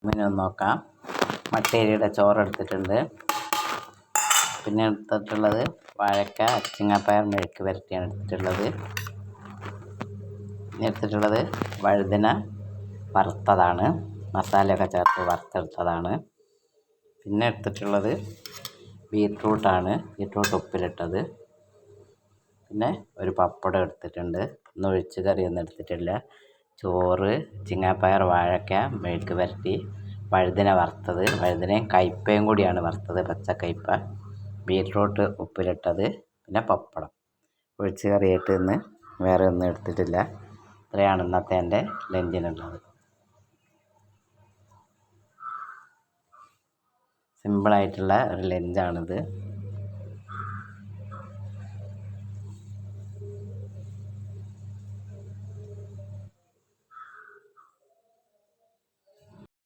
Menu നോക്കാം. മട്ടേരിയുടെ ചോറ് എടുത്തിട്ടുണ്ട്. പിന്നെ എടുത്തിട്ടുള്ളത് വാഴക്ക അച്ചിങ്ങാപ്പയർ മെഴുക്ക് വരട്ടിയാണ് എടുത്തിട്ടുള്ളത്. പിന്നെ എടുത്തിട്ടുള്ളത് വഴുതന വറുത്തതാണ്, മസാലയൊക്കെ ചേർത്ത് വറുത്തെടുത്തതാണ്. പിന്നെ എടുത്തിട്ടുള്ളത് ബീറ്റ്റൂട്ടാണ്, ബീറ്റ്റൂട്ട് ഉപ്പിലിട്ടത്. പിന്നെ ഒരു പപ്പടം എടുത്തിട്ടുണ്ട്. ഇന്ന് ഒഴിച്ച് കറിയൊന്നും എടുത്തിട്ടില്ല. ചോറ്, ചിങ്ങാപ്പയർ, വാഴക്ക മെഴുക്ക് വരട്ടി, വഴുതന വറുത്തത്, വഴുതനയും കയ്പയും കൂടിയാണ് വറുത്തത്, പച്ചക്കയ്പ, ബീറ്റ്റൂട്ട് ഉപ്പിലിട്ടത്, പിന്നെ പപ്പടം. ഒഴിച്ച് കറിയായിട്ട് ഇന്ന് വേറെ ഒന്നും എടുത്തിട്ടില്ല. ഇത്രയാണ് ഇന്നത്തെ എൻ്റെ ലഞ്ചിനുള്ളത്. സിമ്പിളായിട്ടുള്ള ഒരു ലഞ്ചാണിത്.